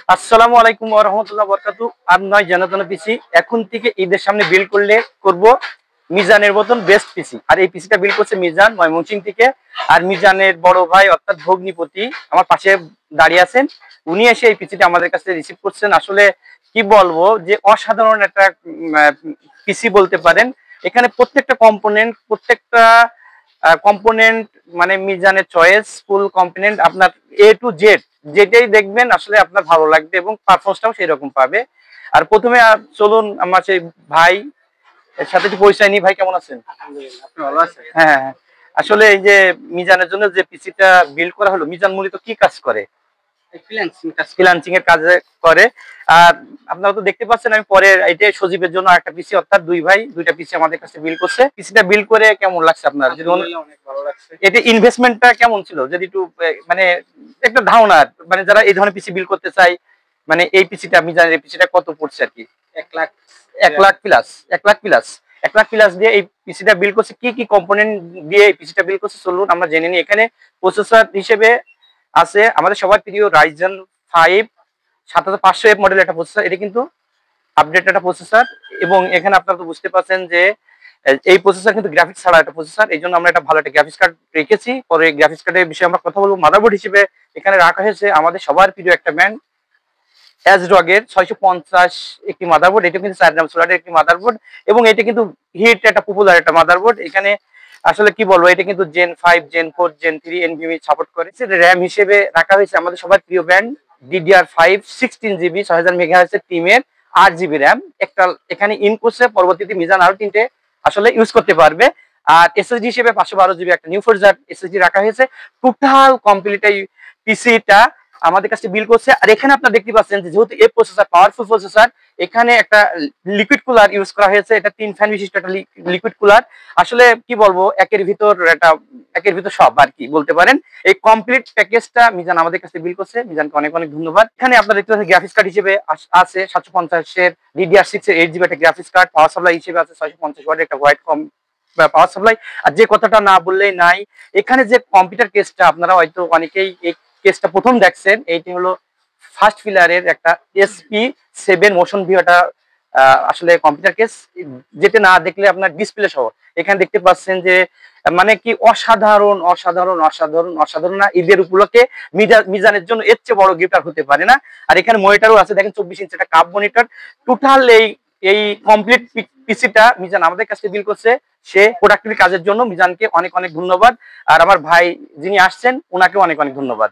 আসসালামু আলাইকুম ওয়া রাহমাতুল্লাহি ওয়া বারাকাতুহু। আর নয় জানাতন পিসি এখন থেকে ঈদের সামনে বিল করব মিজানের মতন বেস্ট পিসি। আর এই পিসিটা বিল করছে মিজান ময়মনসিং থেকে। আর মিজানের বড় ভাই অর্থাৎ ভগ্নিপতি আমার পাশে দাঁড়িয়ে আছেন। উনি এসে এই পিসিটা আমাদের কাছে রিসিভ করছেন। আসলে কি বলবো যে অসাধারণ একটা পিসি বলতে পারেন। এখানে প্রত্যেকটা কম্পোনেন্ট মানে মিজানের চয়েস ফুল কম্পোনেন্ট আপনার এ টু জেড যেটাই দেখবেন আসলে আপনার ভালো লাগবে এবং পারফরমেন্সটাও সেই রকম পাবে। আর প্রথমে চলুন আমার সেই ভাই এর সাথে একটু পরিচয় নিই। ভাই কেমন আছেন? আলহামদুলিল্লাহ, আপনি ভালো আছেন? হ্যাঁ হ্যাঁ। আসলে এই যে মিজানের জন্য যে পিসিটা বিল্ড করা হলো, মিজান মূলত কি কাজ করে? ফ্রিল্যান্সিং এর কাজে করে। আর আপনারা তো দেখতে পাচ্ছেন আমি পরে এটা সজীবের জন্য একটা পিসি অর্থাৎ দুই ভাই দুইটা পিসি আমাদের কাছে বিল করছে। পিসিটা বিল করে কেমন লাগছে আপনার? অনেক ভালো লাগছে। এটা ইনভেস্টমেন্টটা কেমন ছিল যদি একটু মানে একটা ধারণা, মানে যারা এই ধরনের পিসি বিল করতে চায়, মানে এই পিসিটা মিজানের এই পিসিটা কত পড়ছে আর কি? 1 লাখ প্লাস 1 লাখ প্লাস দিয়ে এই পিসিটা বিল করছে। কি কি কম্পোনেন্ট দিয়ে এই পিসিটা বিল করছে চলুন আমরা জেনে নিই। এখানে প্রসেসর হিসেবে আছে আমাদের সবার প্রিয় রাইজেন 5 7500F মডেলের একটা প্রসেসর। এটা কিন্তু আপডেট একটা প্রসেসর। এবং এখানে আপনারা তো বুঝতে পারছেন যে এই প্রসেসর কিন্তু গ্রাফিক্স ছাড়া একটা প্রসেসর, এই জন্য আমরা একটা ভালো একটা গ্রাফিক্স কার্ড রেখেছি। পরে গ্রাফিক্স কার্ডের বিষয়ে আমরা কথা বলবো। মাদারবোর্ড হিসেবে এখানে রাখা হয়েছে আমাদের সবার প্রিয় একটা ব্র্যান্ড অ্যাজরগ এর 650 একটি মাদারবোর্ড। এটা কিন্তু 4 RAM সোলারের একটি মাদারবোর্ড এবং এটা কিন্তু হিট একটা পপুলার একটা মাদারবোর্ড। এখানে আসলে কি বলবো, এটা কিন্তু gen 5 gen 4 gen 3 NVMe support করে। র্যাম হিসেবে রাখা হয়েছে আমাদের সবার প্রিয় ব্র্যান্ড DDR5 16GB 6000 মেগাহার্টজ এর টিমের 8GB র্যাম একটা এখানে ইন করছে। পরবর্তীতে মিজান আরো 3টে আসলে ইউজ করতে পারবে। আর এসএসডি হিসেবে 512GB একটা নিউ ফোরজার এসএসডি রাখা হয়েছে। টোটাল কমপ্লিট এই পিসিটা আমাদের কাছে বিল করছে। আর এখানে আপনারা দেখতে পাচ্ছেন যে যেহেতু এই প্রসেসর পাওয়ারফুল প্রসেসর, এখানে একটা লিকুইড কুলার ইউজ করা হয়েছে। এটা 3 ফ্যান বিশিষ্ট একটা লিকুইড কুলার। আসলে কি বলবো, একের ভিতর সব আর কি বলতে পারেন। এই কমপ্লিট প্যাকেজটা মিজান আমাদের কাছে বিল করছে। মিজানকে অনেক অনেক ধন্যবাদ। এখানে আপনারা দেখতে পাচ্ছেন গ্রাফিক্স কার্ড হিসেবে আছে 750 এর DDR6 এর 8GB একটা গ্রাফিক্স কার্ড। পাওয়ার সাপ্লাই হিসেবে আছে 650 ওয়াটের একটা হোয়াইট কম পাওয়ার সাপ্লাই। আর যে কথাটা না বললেই নাই, এখানে যে কম্পিউটার কেসটা আপনারা হয়তো অনেকেই এই কেসটা প্রথম দেখছেন, এইটি হলো ফার্স্ট ফিলারের একটা SP7 মোশন ভিউ একটা আসলে কম্পিউটার কেস, যেটা না দেখলে আপনার ডিসপ্লে সহ এখানে দেখতে পাচ্ছেন যে মানে কি অসাধারণ অসাধারণ অসাধারণ অসাধারণ না। ঈদের উপলক্ষে মিজানের জন্য এর চেয়ে বড় গিফট আর হতে পারে না। আর এখানে মনিটরও আছে, দেখেন 24 ইঞ্চি একটা কাপ মনিটর। টোটাল এই কমপ্লিট পিসিটা মিজান আমাদের কাছে বিল করছে। সে প্রোডাক্টিভ কাজের জন্য মিজানকে অনেক অনেক ধন্যবাদ। আর আমার ভাই যিনি আসছেন ওনাকে অনেক অনেক ধন্যবাদ।